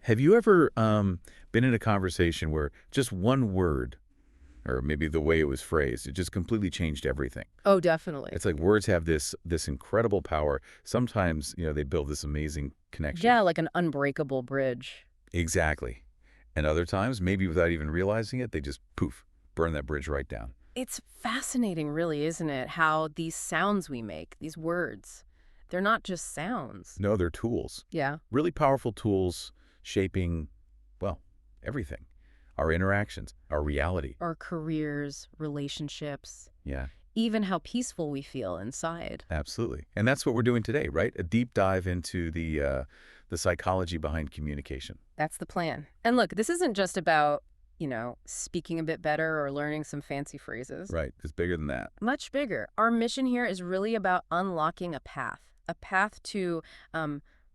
Have you ever been in a conversation where just one word, or maybe the way it was phrased, it just completely changed everything? Oh, definitely. It's like words have this incredible power. Sometimes, they build this amazing connection. Yeah, like an unbreakable bridge. Exactly. And other times, maybe without even realizing it, they just poof, burn that bridge right down. It's fascinating, really, isn't it? How these sounds we make, these words, they're not just sounds. No, they're tools. Yeah. Really powerful tools shaping, well, everything. Our interactions, our reality. Our careers, relationships, Yeah. even how peaceful we feel inside. Absolutely. And that's what we're doing today, right? A deep dive into the psychology behind communication. That's the plan. And look, this isn't just about, speaking a bit better or learning some fancy phrases. Right. It's bigger than that. Much bigger. Our mission here is really about unlocking a path to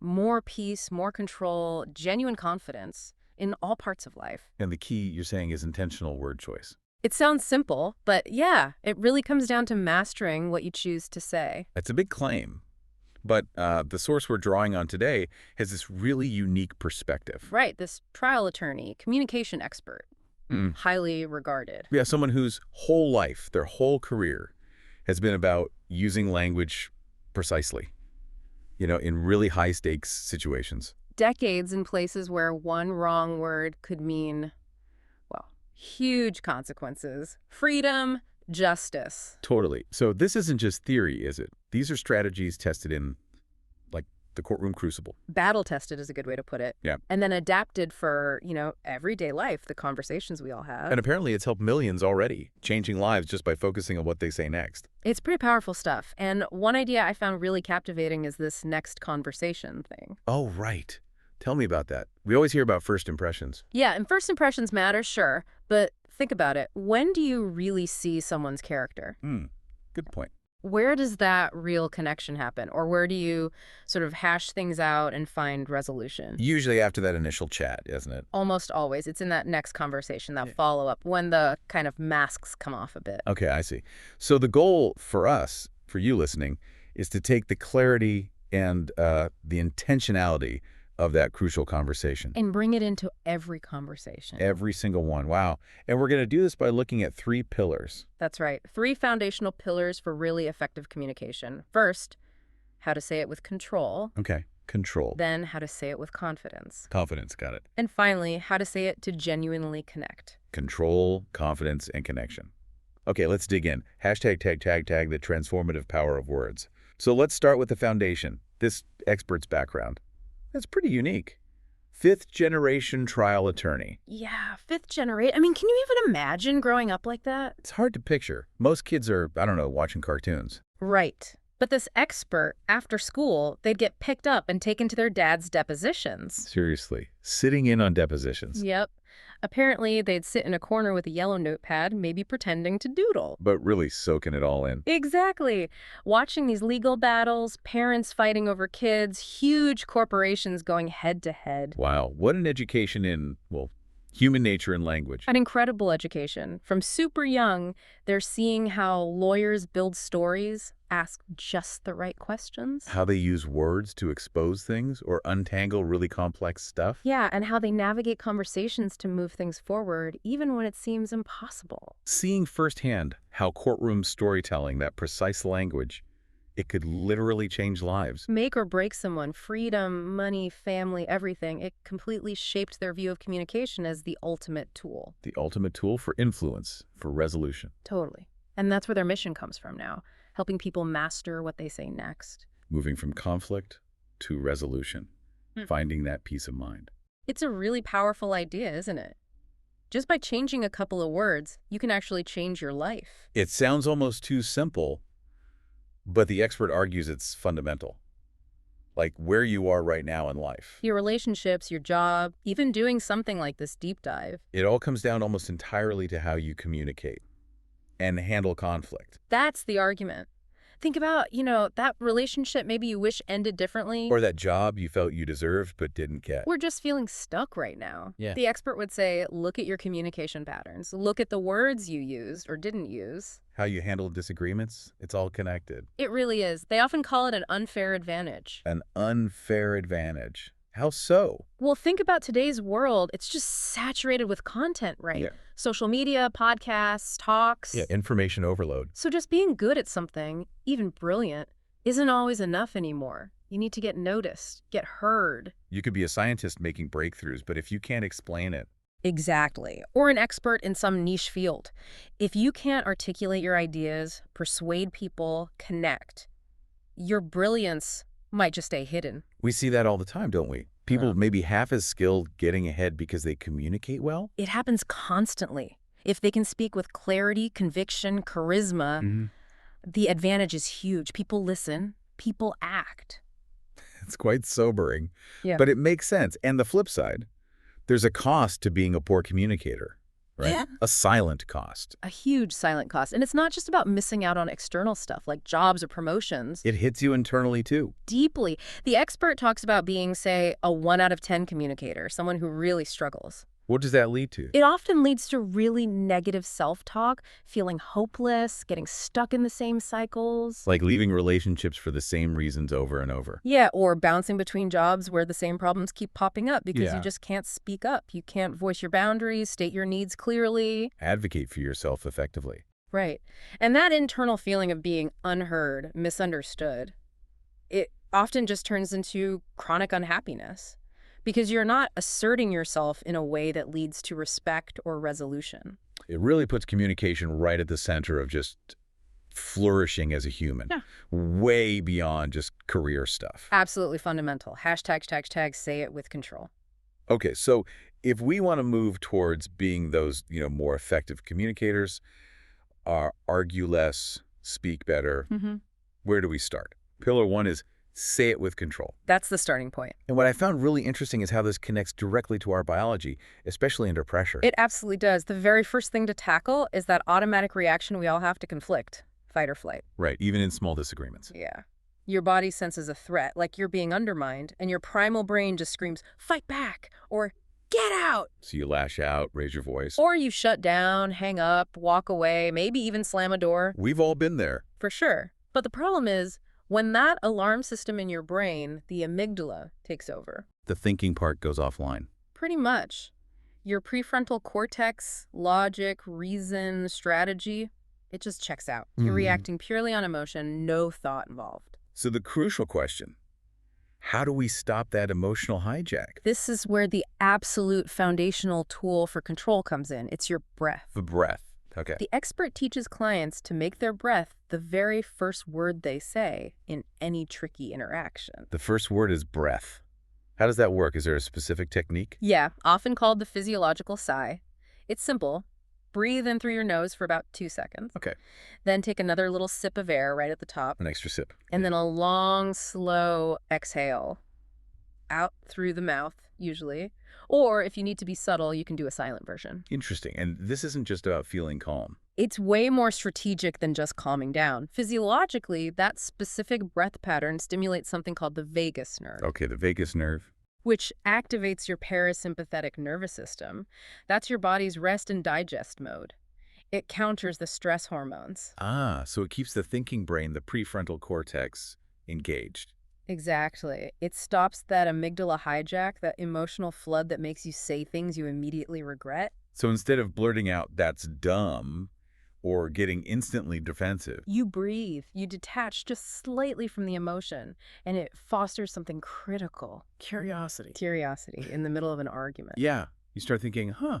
more peace, more control, genuine confidence in all parts of life. And the key, you're saying, is intentional word choice. It sounds simple, but yeah, it really comes down to mastering what you choose to say. It's a big claim. But the source we're drawing on today has this really unique perspective. Right, this trial attorney, communication expert, Mm. highly regarded. Yeah, someone whose whole life, their whole career, has been about using language precisely, in really high-stakes situations. Decades in places where one wrong word could mean, well, huge consequences. Freedom, justice. Totally. So this isn't just theory, is it? These are strategies tested in, like, the courtroom crucible. Battle tested is a good way to put it. Yeah. And then adapted for, everyday life, the conversations we all have. And apparently it's helped millions already, changing lives just by focusing on what they say next. It's pretty powerful stuff. And one idea I found really captivating is this next conversation thing. Oh, right. Tell me about that. We always hear about first impressions. Yeah, and first impressions matter, sure. But think about it. When do you really see someone's character? Good point. Where does that real connection happen? Or where do you sort of hash things out and find resolution? Usually after that initial chat, isn't it? Almost always. It's in that next conversation, that follow-up, when the kind of masks come off a bit. Okay, I see. So the goal for us, for you listening, is to take the clarity and the intentionality of that crucial conversation. And bring it into every conversation. Every single one. Wow. And we're going to do this by looking at 3 pillars. That's right. 3 foundational pillars for really effective communication. First, how to say it with control. Okay. Control. Then how to say it with confidence. Confidence. Got it. And finally, how to say it to genuinely connect. Control, confidence, and connection. Okay, let's dig in. Hashtag tag the transformative power of words. So let's start with the foundation, this expert's background. That's pretty unique. 5th-generation trial attorney. Yeah, 5th generation. I mean, can you even imagine growing up like that? It's hard to picture. Most kids are, I don't know, watching cartoons. Right. But this expert, after school, they'd get picked up and taken to their dad's depositions. Seriously. Sitting in on depositions. Yep. Apparently, they'd sit in a corner with a yellow notepad, maybe pretending to doodle. But really soaking it all in. Exactly. Watching these legal battles, parents fighting over kids, huge corporations going head to head. Wow. What an education in, well, human nature and language. An incredible education. From super young, they're seeing how lawyers build stories, ask just the right questions. How they use words to expose things or untangle really complex stuff. Yeah, and how they navigate conversations to move things forward, even when it seems impossible. Seeing firsthand how courtroom storytelling, that precise language, it could literally change lives. Make or break someone, freedom, money, family, everything. It completely shaped their view of communication as the ultimate tool. The ultimate tool for influence, for resolution. Totally. And that's where their mission comes from now, helping people master what they say next. Moving from conflict to resolution. Finding that peace of mind. It's a really powerful idea, isn't it? Just by changing a couple of words, you can actually change your life. It sounds almost too simple, but the expert argues it's fundamental. Like where you are right now in life. Your relationships, your job, even doing something like this deep dive. It all comes down almost entirely to how you communicate and handle conflict. That's the argument. Think about, that relationship maybe you wish ended differently. Or that job you felt you deserved but didn't get. We're just feeling stuck right now. Yeah. The expert would say, look at your communication patterns. Look at the words you used or didn't use. How you handle disagreements, it's all connected. It really is. They often call it an unfair advantage. An unfair advantage. How so? Well, think about today's world. It's just saturated with content, right? Yeah. Social media, podcasts, Yeah, talks. information overload. So just being good at something, even brilliant, isn't always enough anymore. You need to get noticed, get heard. You could be a scientist making breakthroughs, but if you can't explain it, Exactly. Or an expert in some niche field. If you can't articulate your ideas, persuade people, connect, your brilliance might just stay hidden. we see that all the time, don't we? People maybe half as skilled getting ahead because they communicate well? It happens constantly. If they can speak with clarity, conviction, charisma, Mm-hmm. the advantage is huge. People listen, people act. It's quite sobering, Yeah. but it makes sense. And the flip side, there's a cost to being a poor communicator, right? Yeah. A silent cost. A huge silent cost. And it's not just about missing out on external stuff like jobs or promotions. It hits you internally, too. Deeply. The expert talks about being, say, a 1 out of 10 communicator, someone who really struggles. What does that lead to? It often leads to really negative self-talk, feeling hopeless, getting stuck in the same cycles. Like leaving relationships for the same reasons over and over. Yeah, or bouncing between jobs where the same problems keep popping up because Yeah. you just can't speak up. You can't voice your boundaries, state your needs clearly. Advocate for yourself effectively. Right. And that internal feeling of being unheard, misunderstood, it often just turns into chronic unhappiness because you're not asserting yourself in a way that leads to respect or resolution. It really puts communication right at the center of just flourishing as a human. Yeah. Way beyond just career stuff. Absolutely fundamental. Hashtag, say it with control. Okay, so if we want to move towards being those, more effective communicators, argue less, speak better, where do we start? Pillar one is say it with control. That's the starting point. And what I found really interesting is how this connects directly to our biology, especially under pressure. It absolutely does. The very first thing to tackle is that automatic reaction we all have to conflict, fight or flight. Right, even in small disagreements. Yeah. Your body senses a threat, like you're being undermined, and your primal brain just screams, fight back, or get out. So you lash out, raise your voice. Or you shut down, hang up, walk away, maybe even slam a door. We've all been there. For sure. But the problem is, when that alarm system in your brain, the amygdala, takes over. The thinking part goes offline. Pretty much. Your prefrontal cortex, logic, reason, strategy, it just checks out. You're reacting purely on emotion, no thought involved. So the crucial question, how do we stop that emotional hijack? This is where the absolute foundational tool for control comes in. It's your breath. The breath. Okay. The expert teaches clients to make their breath the very first word they say in any tricky interaction. The first word is breath. How does that work? Is there a specific technique? Yeah, often called the physiological sigh. It's simple. Breathe in through your nose for about 2 seconds. Okay. Then take another little sip of air right at the top. An extra sip. And then a long, slow exhale. Out through the mouth, usually. Or if you need to be subtle, you can do a silent version. Interesting. And this isn't just about feeling calm. It's way more strategic than just calming down. Physiologically, that specific breath pattern stimulates something called the vagus nerve, Okay, the vagus nerve. which activates your parasympathetic nervous system. That's your body's rest and digest mode. It counters the stress hormones. Ah, so it keeps the thinking brain, the prefrontal cortex, engaged. Exactly. It stops that amygdala hijack, that emotional flood that makes you say things you immediately regret. So instead of blurting out, that's dumb, or getting instantly defensive, You breathe, you detach just slightly from the emotion, and it fosters something critical. Curiosity in the middle of an argument. yeah, you start thinking, I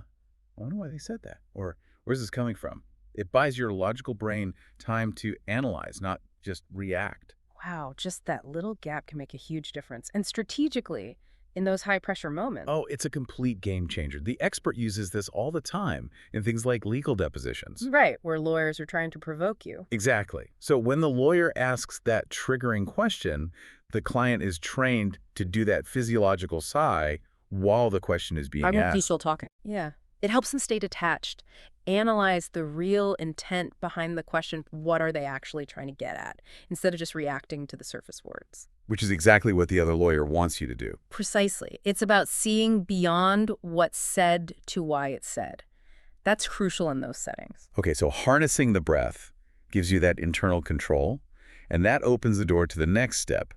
wonder why they said that. Or where's this coming from? It buys your logical brain time to analyze, not just react. Wow, just that little gap can make a huge difference. And strategically, in those high-pressure moments. Oh, it's a complete game changer. The expert uses this all the time in things like legal depositions. Right, where lawyers are trying to provoke you. Exactly. So when the lawyer asks that triggering question, the client is trained to do that physiological sigh while the question is being asked. He's still talking. Yeah. It helps them stay detached, analyze the real intent behind the question, what are they actually trying to get at, instead of just reacting to the surface words. Which is exactly what the other lawyer wants you to do. Precisely. It's about seeing beyond what's said to why it's said. That's crucial in those settings. Okay, so harnessing the breath gives you that internal control, and that opens the door to the next step,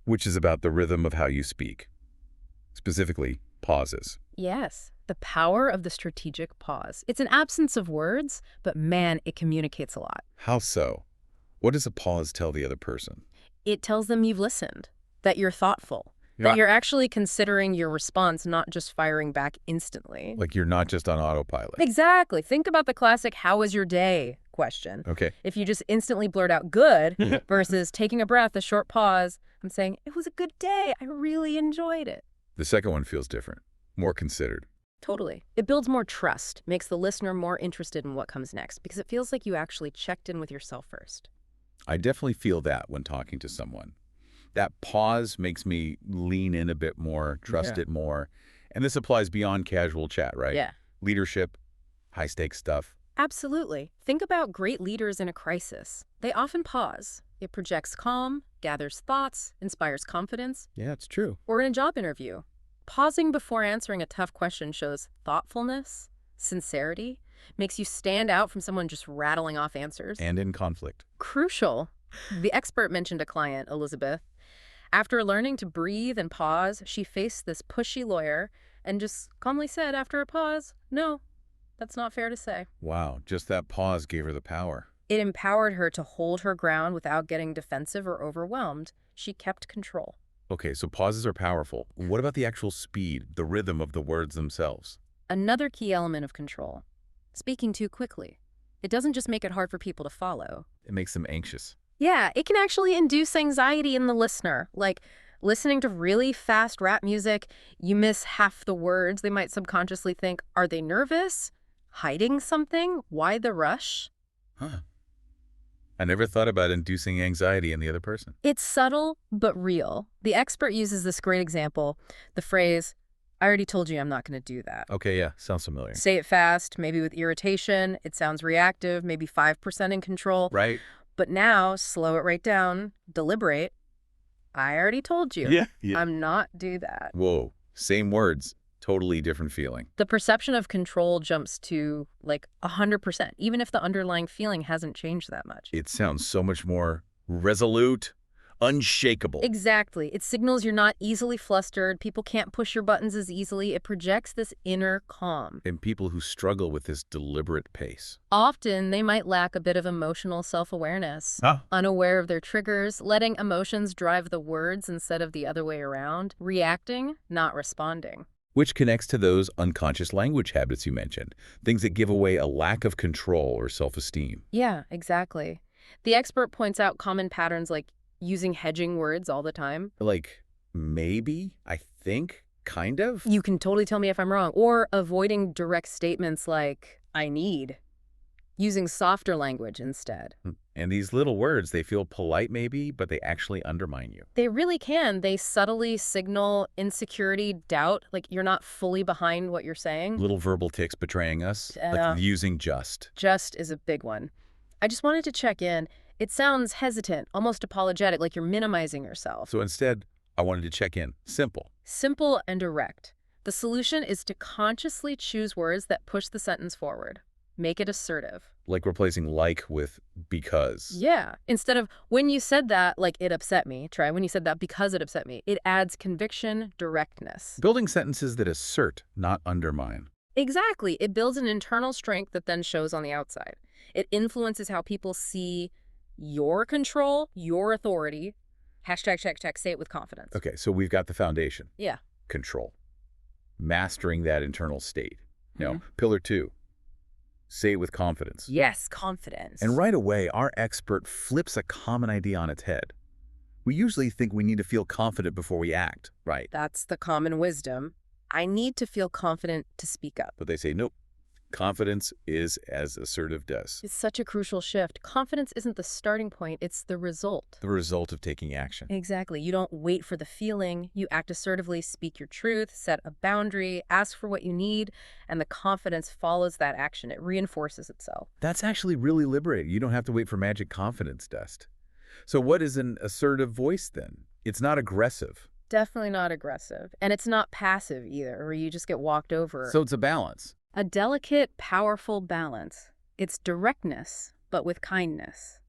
which is about the rhythm of how you speak. Specifically, pauses. Yes, the power of the strategic pause. It's an absence of words, but man, it communicates a lot. How so? What does a pause tell the other person? It tells them you've listened, that you're thoughtful, Yeah. that you're actually considering your response, not just firing back instantly. Like you're not just on autopilot. Exactly. Think about the classic "how was your day?" question. Okay. If you just instantly blurt out "good" versus taking a breath, a short pause, I'm saying, "It was a good day. I really enjoyed it." The second one feels different, more considered. Totally. It builds more trust, makes the listener more interested in what comes next, because it feels like you actually checked in with yourself first. I definitely feel that when talking to someone. That pause makes me lean in a bit more, trust Yeah. it more. And this applies beyond casual chat, right? Yeah. Leadership, high-stakes stuff. Absolutely. Think about great leaders in a crisis. They often pause. It projects calm, gathers thoughts, inspires confidence. Yeah, it's true. Or in a job interview, pausing before answering a tough question shows thoughtfulness, sincerity, makes you stand out from someone just rattling off answers. And in conflict. Crucial. The expert mentioned a client, Elizabeth. After learning to breathe and pause, she faced this pushy lawyer and just calmly said after a pause, "No, that's not fair to say." Wow, just that pause gave her the power. It empowered her to hold her ground without getting defensive or overwhelmed. She kept control. Okay, so pauses are powerful. What about the actual speed, the rhythm of the words themselves? Another key element of control: speaking too quickly. It doesn't just make it hard for people to follow. It makes them anxious. Yeah, it can actually induce anxiety in the listener. Like listening to really fast rap music, you miss half the words. They might subconsciously think, are they nervous? Hiding something? Why the rush? Huh. I never thought about inducing anxiety in the other person. It's subtle, but real. The expert uses this great example, the phrase, "I already told you I'm not going to do that." Okay, yeah, sounds familiar. Say it fast, maybe with irritation. It sounds reactive, maybe 5% in control. Right? But now, slow it right down, deliberate. "I already told you. Yeah. I'm not do that." Whoa, same words, totally different feeling. The perception of control jumps to like 100%, even if the underlying feeling hasn't changed that much. It sounds so much more resolute, unshakable. Exactly. It signals you're not easily flustered. People can't push your buttons as easily. It projects this inner calm. And people who struggle with this deliberate pace. Often, they might lack a bit of emotional self-awareness, Huh? unaware of their triggers, letting emotions drive the words instead of the other way around, reacting, not responding. Which connects to those unconscious language habits you mentioned, things that give away a lack of control or self-esteem. Yeah, exactly. The expert points out common patterns like using hedging words all the time. Like, maybe, I think, kind of? You can totally tell me if I'm wrong. Or avoiding direct statements like, "I need." Using softer language instead. And these little words, they feel polite maybe, but they actually undermine you. They really can. They subtly signal insecurity, doubt, like you're not fully behind what you're saying. Little verbal tics betraying us, like using just. Just is a big one. I just wanted to check in. It sounds hesitant, almost apologetic, like you're minimizing yourself. So instead, I wanted to check in. Simple. Simple and direct. The solution is to consciously choose words that push the sentence forward. Make it assertive. Like replacing like with because. Yeah. Instead of, "When you said that, like it upset me," try, "When you said that because it upset me." It adds conviction, directness. Building sentences that assert, not undermine. Exactly. It builds an internal strength that then shows on the outside. It influences how people see your control, your authority. Hashtag check, check, say it with confidence. Okay, so we've got the foundation. Yeah. Control. Mastering that internal state. Now, Mhm. pillar 2. Say it with confidence. Yes, confidence. And right away, our expert flips a common idea on its head. We usually think we need to feel confident before we act, right? That's the common wisdom. I need to feel confident to speak up. But they say, nope, confidence is as assertive does. It's such a crucial shift. Confidence isn't the starting point, it's the result. The result of taking action. Exactly. You don't wait for the feeling. You act assertively, speak your truth, set a boundary, ask for what you need, and the confidence follows that action. It reinforces itself. That's actually really liberating. You don't have to wait for magic confidence dust. So what is an assertive voice then? It's not aggressive. Definitely not aggressive. And it's not passive either, where you just get walked over. So it's a balance. A delicate, powerful balance. It's directness, but with kindness.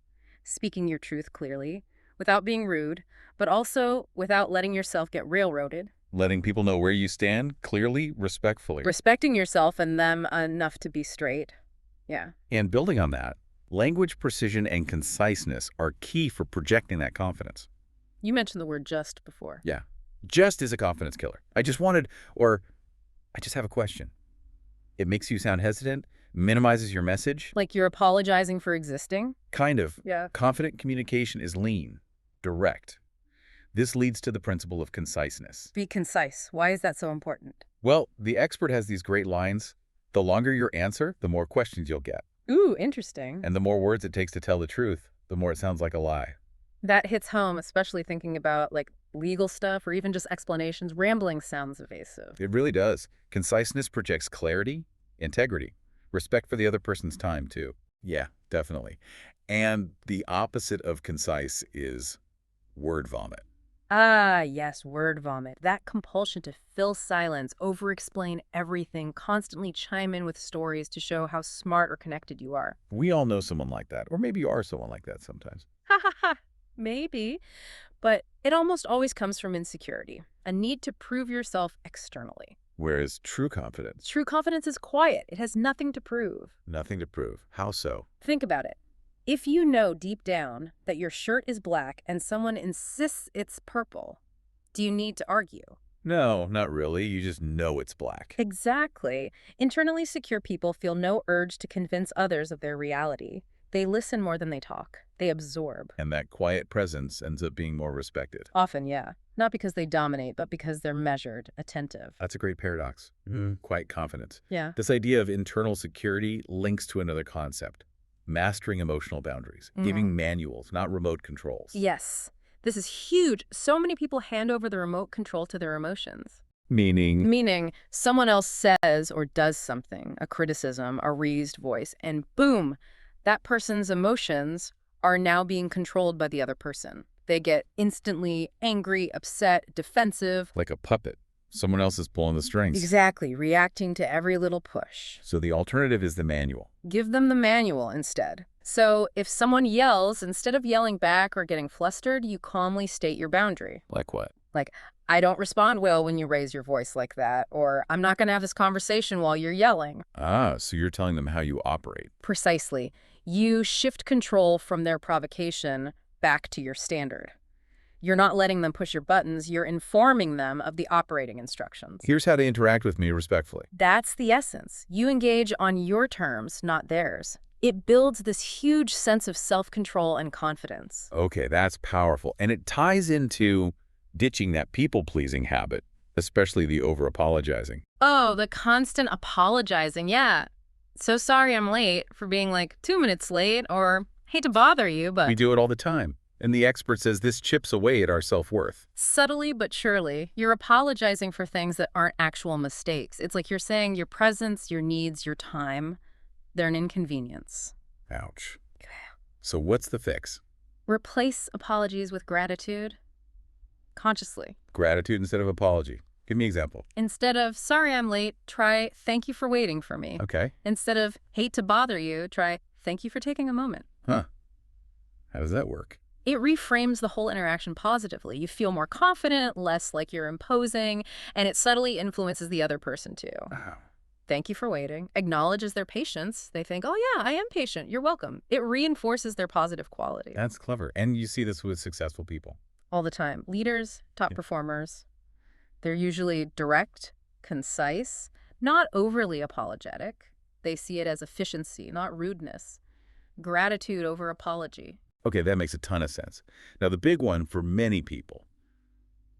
Speaking your truth clearly, without being rude, but also without letting yourself get railroaded. Letting people know where you stand clearly, respectfully. Respecting yourself and them enough to be straight. Yeah. And building on that, language precision and conciseness are key for projecting that confidence. You mentioned the word just before. Yeah. Just is a confidence killer. I just have a question. It makes you sound hesitant, minimizes your message. Like you're apologizing for existing? Kind of. Yeah. Confident communication is lean, direct. This leads to the principle of conciseness. Be concise. Why is that so important? Well, the expert has these great lines. The longer your answer, the more questions you'll get. Ooh, interesting. And the more words it takes to tell the truth, the more it sounds like a lie. That hits home, especially thinking about like legal stuff or even just explanations. Rambling sounds evasive. It really does. Conciseness projects clarity, integrity, respect for the other person's time, too. Yeah, definitely. And the opposite of concise is word vomit. Ah, yes, word vomit. That compulsion to fill silence, over-explain everything, constantly chime in with stories to show how smart or connected you are. We all know someone like that, or maybe you are someone like that sometimes. Ha ha ha. Maybe. But it almost always comes from insecurity, a need to prove yourself externally. Whereas true confidence, True confidence is quiet. It has nothing to prove. nothing to prove. How so? Think about it. If you know deep down that your shirt is black and someone insists it's purple, do you need to argue? No, not really. You just know it's black. Exactly. Internally secure people feel no urge to convince others of their reality. They listen more than they talk. They absorb. And that quiet presence ends up being more respected. Often, yeah. Not because they dominate, but because they're measured, attentive. That's a great paradox. Quiet confidence. Yeah. This idea of internal security links to another concept. Mastering emotional boundaries, giving manuals, not remote controls. Yes. This is huge. So many people hand over the remote control to their emotions. Meaning, Someone else says or does something, a criticism, a raised voice, and boom, that person's emotions are now being controlled by the other person. They get instantly angry, upset, defensive. like a puppet. Someone else is pulling the strings. Exactly, reacting to every little push. So the alternative is the manual. Give them the manual instead. So if someone yells, instead of yelling back or getting flustered, you calmly state your boundary. Like what? Like, I don't respond well when you raise your voice like that, or I'm not going to have this conversation while you're yelling. Ah, so you're telling them how you operate. Precisely. You shift control from their provocation back to your standard. You're not letting them push your buttons, you're informing them of the operating instructions. Here's how to interact with me respectfully. That's the essence. You engage on your terms, not theirs. It builds this huge sense of self-control and confidence. Okay, that's powerful. And it ties into ditching that people-pleasing habit, especially the over-apologizing. Oh, the constant apologizing, yeah. So sorry I'm late for being like 2 minutes late, or hate to bother you, but... We do it all the time. And the expert says this chips away at our self-worth. Subtly but surely, you're apologizing for things that aren't actual mistakes. It's like you're saying your presence, your needs, your time, they're an inconvenience. Ouch. So what's the fix? Replace apologies with gratitude. Consciously. Gratitude instead of apology. Give me an example. Instead of, sorry I'm late, try, thank you for waiting for me. Okay. Instead of, hate to bother you, try, thank you for taking a moment. Huh. How does that work? It reframes the whole interaction positively. You feel more confident, less like you're imposing, and it subtly influences the other person too. Wow. Thank you for waiting. Acknowledges their patience. They think, oh yeah, I am patient. You're welcome. It reinforces their positive quality. That's clever. And you see this with successful people. All the time. Leaders, top performers, they're usually direct, concise, not overly apologetic. They see it as efficiency, not rudeness. Gratitude over apology. Okay, that makes a ton of sense. Now, the big one for many people,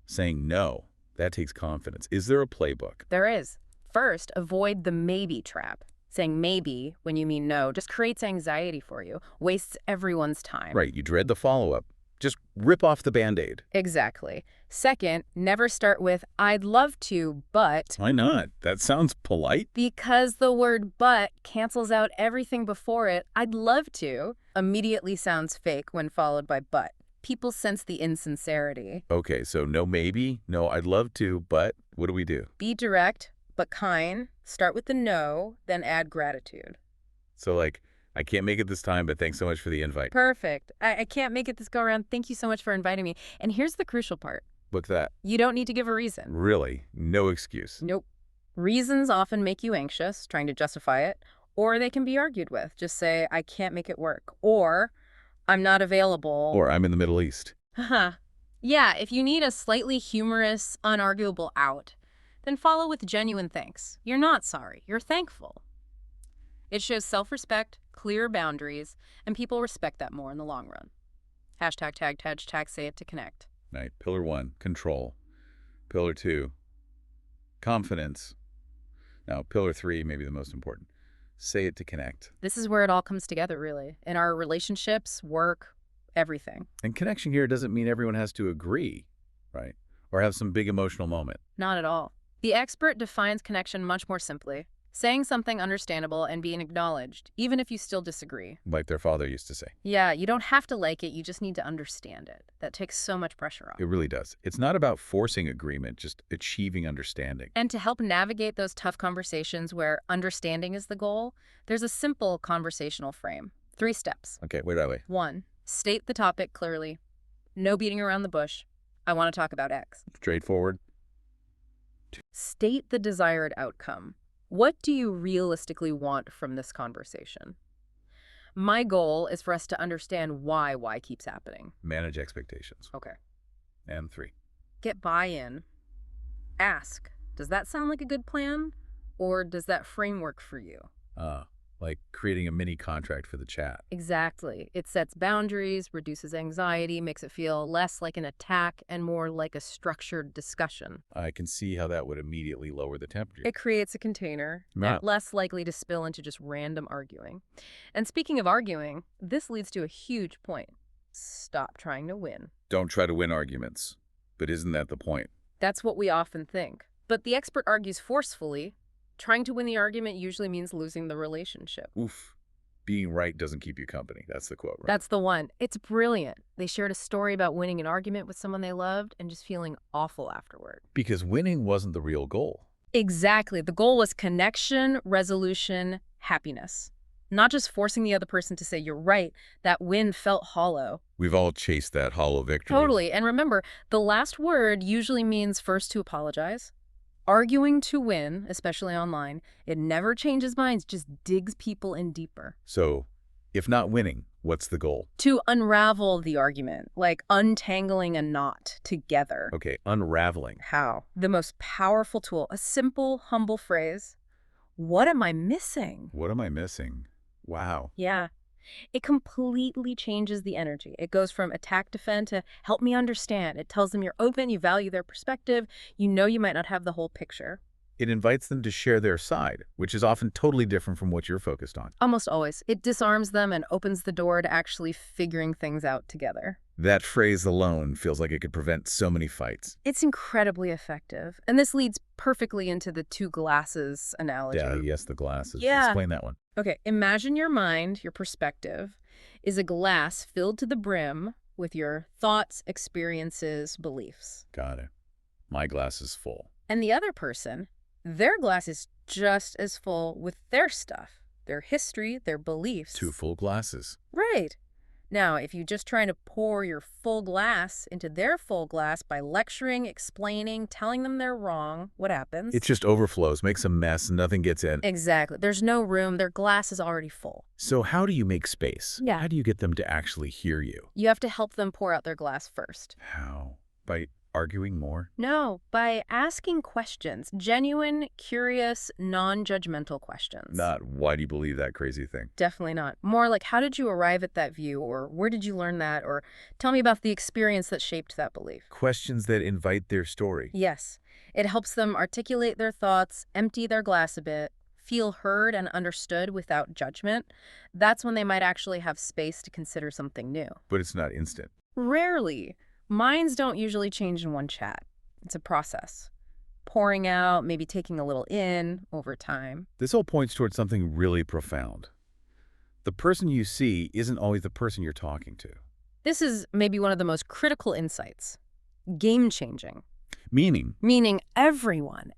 saying no, that takes confidence. Is there a playbook? There is. First, avoid the maybe trap. Saying maybe when you mean no just creates anxiety for you, wastes everyone's time. Right, you dread the follow-up. Just rip off the Band-Aid. Exactly. Second, never start with, I'd love to, but... Why not? That sounds polite. Because the word but cancels out everything before it, I'd love to, immediately sounds fake when followed by but. People sense the insincerity. Okay, so no maybe, no I'd love to, but what do we do? Be direct, but kind. Start with the no, then add gratitude. So like, I can't make it this time, but thanks so much for the invite. Perfect. I can't make it this go around. Thank you so much for inviting me. And here's the crucial part. Book that. You don't need to give a reason. Really? No excuse. Nope. Reasons often make you anxious, trying to justify it, or they can be argued with. Just say, I can't make it work, or I'm not available. Or I'm in the Middle East. Haha. Yeah, if you need a slightly humorous, unarguable out, then follow with genuine thanks. You're not sorry, you're thankful. It shows self-respect, clear boundaries, and people respect that more in the long run. Hashtag say it to connect. Right. Pillar 1, control. Pillar 2, confidence. Now, pillar 3 may be the most important. Say it to connect. This is where it all comes together, really. In our relationships, work, everything. And connection here doesn't mean everyone has to agree, right? Or have some big emotional moment. Not at all. The expert defines connection much more simply. Saying something understandable and being acknowledged, even if you still disagree. Like their father used to say. Yeah, you don't have to like it, you just need to understand it. That takes so much pressure off. It really does. It's not about forcing agreement, just achieving understanding. And to help navigate those tough conversations where understanding is the goal, there's a simple conversational frame. 3 steps. Okay, wait. 1. State the topic clearly. No beating around the bush. I want to talk about X. Straightforward. State the desired outcome. What do you realistically want from this conversation? My goal is for us to understand why keeps happening. Manage expectations. Okay. And 3. Get buy-in. Ask, does that sound like a good plan? Or does that framework for you? Like creating a mini contract for the chat. Exactly. It sets boundaries, reduces anxiety, makes it feel less like an attack and more like a structured discussion. I can see how that would immediately lower the temperature. It creates a container, Yeah. less likely to spill into just random arguing. And speaking of arguing, this leads to a huge point. Stop trying to win. Don't try to win arguments. But isn't that the point? That's what we often think. But the expert argues forcefully. Trying to win the argument usually means losing the relationship. Oof. Being right doesn't keep you company. That's the quote, right? That's the one. It's brilliant. They shared a story about winning an argument with someone they loved and just feeling awful afterward. Because winning wasn't the real goal. Exactly. The goal was connection, resolution, happiness. Not just forcing the other person to say you're right. That win felt hollow. We've all chased that hollow victory. Totally. And remember, the last word usually means first to apologize. Arguing to win, especially online, it never changes minds, just digs people in deeper. So, if not winning, what's the goal? To unravel the argument, like untangling a knot together. Okay, unraveling. How? The most powerful tool, a simple, humble phrase. What am I missing? What am I missing? Wow. Yeah. It completely changes the energy. It goes from attack defend to help me understand. It tells them you're open, you value their perspective, you know you might not have the whole picture. It invites them to share their side, which is often totally different from what you're focused on. Almost always. It disarms them and opens the door to actually figuring things out together. That phrase alone feels like it could prevent so many fights. It's incredibly effective. And this leads perfectly into the 2 glasses analogy. Yeah, yes, the glasses. Yeah. Explain that one. Okay, imagine your mind, your perspective, is a glass filled to the brim with your thoughts, experiences, beliefs. Got it. My glass is full. And the other person, their glass is just as full with their stuff, their history, their beliefs. 2 full glasses. Right. Now, if you just try to pour your full glass into their full glass by lecturing, explaining, telling them they're wrong, what happens? It just overflows, makes a mess, and nothing gets in. Exactly. There's no room. Their glass is already full. So how do you make space? Yeah. How do you get them to actually hear you? You have to help them pour out their glass first. How? By arguing more? No, by asking questions. Genuine, curious, non-judgmental questions. Not, why do you believe that crazy thing? Definitely not. More like, how did you arrive at that view? Or where did you learn that? Or tell me about the experience that shaped that belief. Questions that invite their story. Yes. It helps them articulate their thoughts, empty their glass a bit, feel heard and understood without judgment. That's when they might actually have space to consider something new. But it's not instant. Rarely. Minds don't usually change in one chat. It's a process. Pouring out, maybe taking a little in over time. This all points towards something really profound. The person you see isn't always the person you're talking to. This is maybe one of the most critical insights. Game-changing. Meaning everyone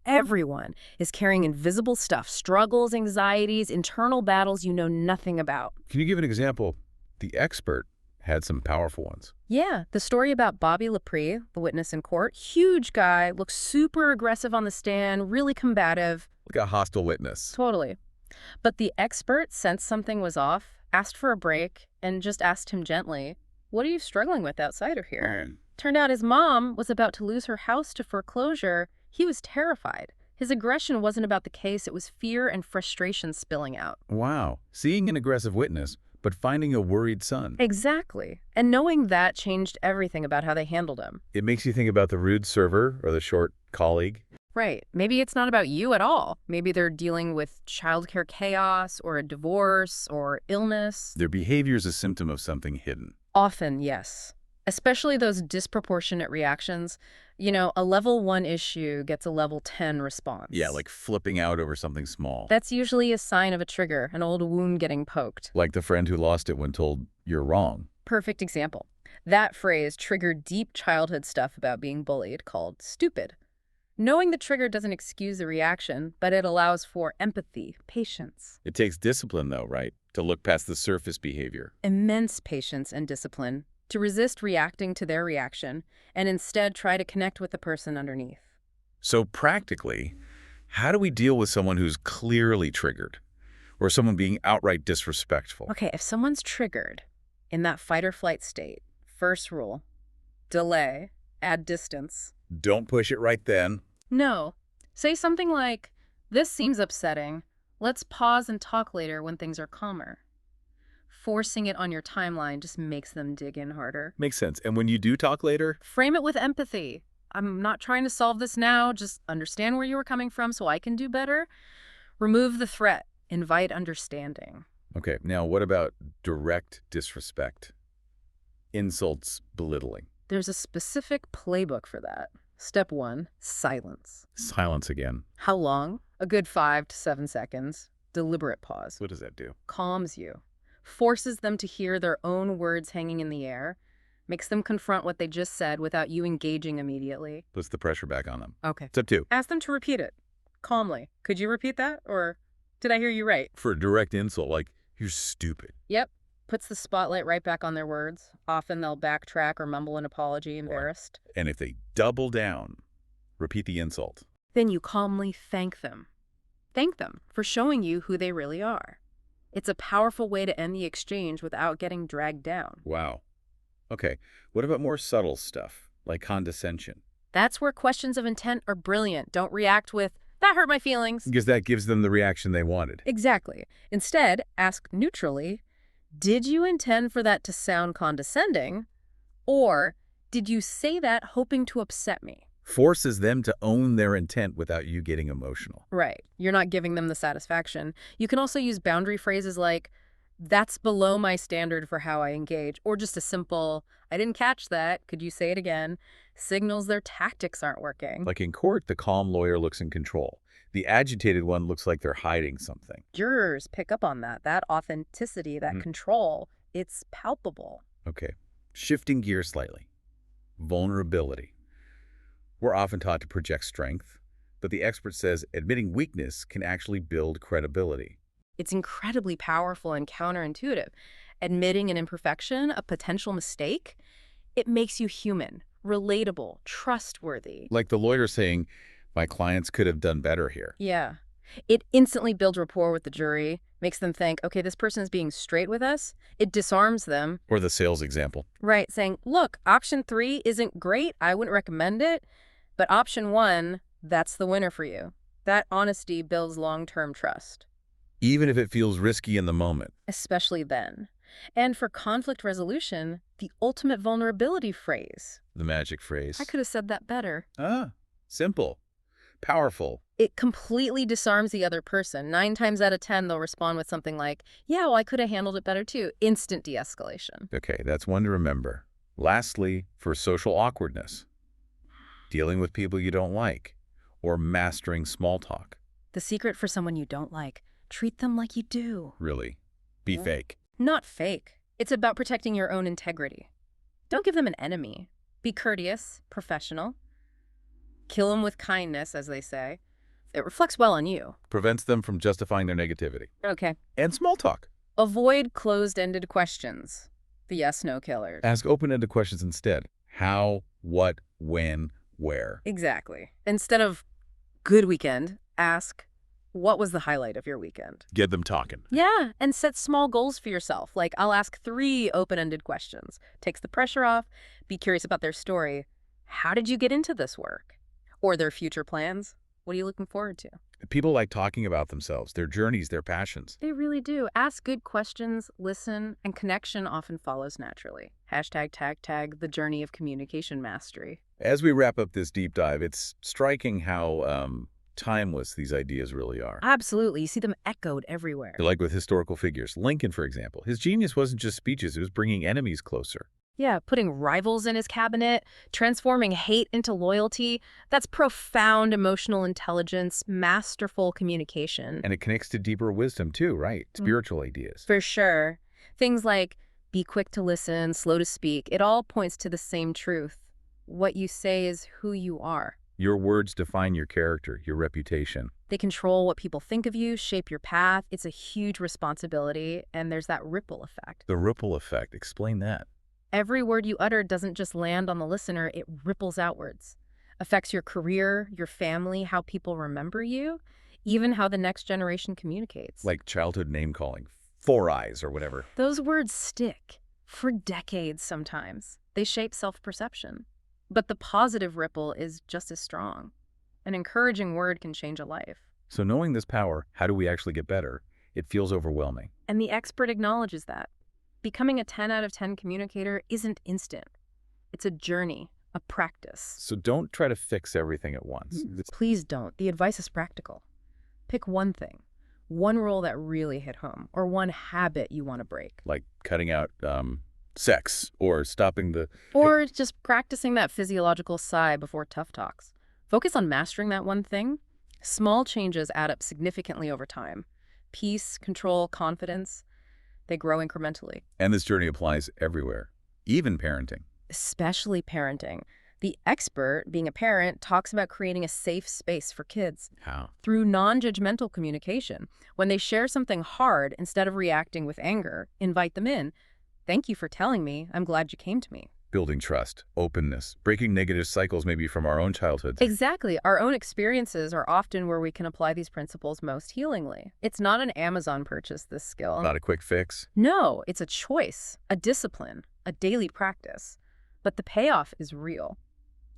is carrying invisible stuff, struggles, anxieties, internal battles you know nothing about. Can you give an example? The expert had some powerful ones. Yeah, the story about Bobby Lepre, the witness in court, huge guy, looks super aggressive on the stand, really combative. Like a hostile witness. Totally. But the expert sensed something was off, asked for a break, and just asked him gently, "What are you struggling with outside of here?" Turned out his mom was about to lose her house to foreclosure. He was terrified. His aggression wasn't about the case, it was fear and frustration spilling out. Wow. Seeing an aggressive witness, but finding a worried son. Exactly. And knowing that changed everything about how they handled him. It makes you think about the rude server or the short colleague. Right. Maybe it's not about you at all. Maybe they're dealing with childcare chaos or a divorce or illness. Their behavior is a symptom of something hidden. Often, yes. Especially those disproportionate reactions. You know, a level 1 issue gets a level 10 response. Yeah, like flipping out over something small. That's usually a sign of a trigger, an old wound getting poked. Like the friend who lost it when told, "You're wrong." Perfect example. That phrase triggered deep childhood stuff about being bullied called stupid. Knowing the trigger doesn't excuse the reaction, but it allows for empathy, patience. It takes discipline, though, right? To look past the surface behavior. Immense patience and discipline to resist reacting to their reaction and instead try to connect with the person underneath. So practically, how do we deal with someone who's clearly triggered? Or someone being outright disrespectful? Okay, if someone's triggered in that fight or flight state, first rule, delay, add distance. Don't push it right then. No. Say something like, "This seems upsetting. Let's pause and talk later when things are calmer." Forcing it on your timeline just makes them dig in harder. Makes sense. And when you do talk later? Frame it with empathy. "I'm not trying to solve this now, just understand where you were coming from so I can do better." Remove the threat. Invite understanding. Okay, now what about direct disrespect? Insults, belittling. There's a specific playbook for that. Step 1, silence. Silence again. How long? A good 5 to 7 seconds. Deliberate pause. What does that do? Calms you. Forces them to hear their own words hanging in the air. Makes them confront what they just said without you engaging immediately. Puts the pressure back on them. Okay. Step 2. Ask them to repeat it. Calmly. Could you repeat that? Or did I hear you right? For a direct insult, like, "You're stupid." Yep. Puts the spotlight right back on their words. Often they'll backtrack or mumble an apology, embarrassed. And if they double down, repeat the insult. Then you calmly thank them. Thank them for showing you who they really are. It's a powerful way to end the exchange without getting dragged down. Wow. Okay, what about more subtle stuff, like condescension? That's where questions of intent are brilliant. Don't react with, "That hurt my feelings." Because that gives them the reaction they wanted. Exactly. Instead, ask neutrally, "Did you intend for that to sound condescending? Or did you say that hoping to upset me?" Forces them to own their intent without you getting emotional. Right. You're not giving them the satisfaction. You can also use boundary phrases like, "That's below my standard for how I engage," or just a simple, "I didn't catch that. Could you say it again?" Signals their tactics aren't working. Like in court, the calm lawyer looks in control. The agitated one looks like they're hiding something. Jurors pick up on that authenticity, that control. It's palpable. Okay, shifting gears slightly. Vulnerability. We're often taught to project strength, but the expert says admitting weakness can actually build credibility. It's incredibly powerful and counterintuitive. Admitting an imperfection, a potential mistake, it makes you human, relatable, trustworthy. Like the lawyer saying, "My clients could have done better here." Yeah. It instantly builds rapport with the jury, makes them think, okay, this person is being straight with us. It disarms them. Or the sales example. Right, saying, "Look, option 3 isn't great. I wouldn't recommend it. But option 1, that's the winner for you." That honesty builds long-term trust. Even if it feels risky in the moment. Especially then. And for conflict resolution, the ultimate vulnerability phrase. The magic phrase. I could have said that better. Simple. Powerful. It completely disarms the other person. 9 times out of 10, they'll respond with something like, "Yeah, well, I could have handled it better too." Instant de-escalation. Okay, that's one to remember. Lastly, for social awkwardness. Dealing with people you don't like, or mastering small talk. The secret for someone you don't like, treat them like you do. Really. Be fake. Not fake. It's about protecting your own integrity. Don't give them an enemy. Be courteous, professional. Kill them with kindness, as they say. It reflects well on you. Prevents them from justifying their negativity. Okay. And small talk. Avoid closed-ended questions. The yes-no killers. Ask open-ended questions instead. How, what, when, where. Exactly. Instead of good weekend, ask, what was the highlight of your weekend? Get them talking. Yeah, and set small goals for yourself. Like, I'll ask 3 open-ended questions. Takes the pressure off. Be curious about their story. How did you get into this work? Or their future plans? What are you looking forward to? People like talking about themselves, their journeys, their passions. They really do. Ask good questions, listen, and connection often follows naturally. #tag the journey of communication mastery. As we wrap up this deep dive, it's striking how timeless these ideas really are. Absolutely. You see them echoed everywhere. Like with historical figures. Lincoln, for example. His genius wasn't just speeches, it was bringing enemies closer. Yeah, putting rivals in his cabinet, transforming hate into loyalty. That's profound emotional intelligence, masterful communication. And it connects to deeper wisdom too, right? Spiritual ideas. For sure. Things like be quick to listen, slow to speak, it all points to the same truth. What you say is who you are. Your words define your character, your reputation. They control what people think of you, shape your path. It's a huge responsibility, and there's that ripple effect. The ripple effect, explain that. Every word you utter doesn't just land on the listener, it ripples outwards. Affects your career, your family, how people remember you, even how the next generation communicates. Like childhood name-calling, 4 eyes or whatever. Those words stick for decades sometimes. They shape self-perception. But the positive ripple is just as strong. An encouraging word can change a life. So knowing this power, how do we actually get better? It feels overwhelming. And the expert acknowledges that. Becoming a 10 out of 10 communicator isn't instant. It's a journey, a practice. So don't try to fix everything at once. Please don't. The advice is practical. Pick one thing, one rule that really hit home, or one habit you want to break. Like cutting out sex or stopping the... Or just practicing that physiological sigh before tough talks. Focus on mastering that one thing. Small changes add up significantly over time. Peace, control, confidence, they grow incrementally. And this journey applies everywhere, even parenting. Especially parenting. The expert, being a parent, talks about creating a safe space for kids. How? Through non-judgmental communication. When they share something hard, instead of reacting with anger, invite them in. Thank you for telling me. I'm glad you came to me. Building trust, openness, breaking negative cycles maybe from our own childhoods. Exactly. Our own experiences are often where we can apply these principles most healingly. It's not an Amazon purchase, this skill. Not a quick fix. No, it's a choice, a discipline, a daily practice. But the payoff is real.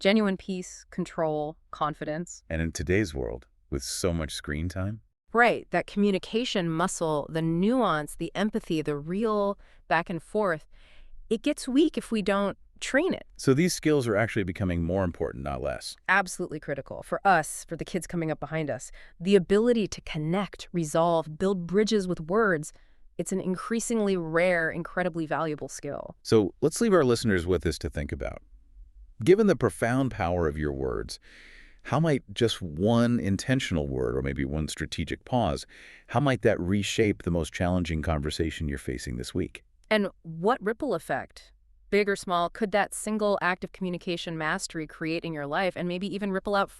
Genuine peace, control, confidence. And in today's world, with so much screen time, Right, that communication muscle, the nuance, the empathy, the real back and forth, it gets weak if we don't train it. so these skills are actually becoming more important, not less. Absolutely critical for us, for the kids coming up behind us. The ability to connect, resolve, build bridges with words, it's an increasingly rare, incredibly valuable skill. So let's leave our listeners with this to think about. Given the profound power of your words, how might just one intentional word, or maybe one strategic pause, how might that reshape the most challenging conversation you're facing this week? And what ripple effect, big or small, could that single act of communication mastery create in your life and maybe even ripple out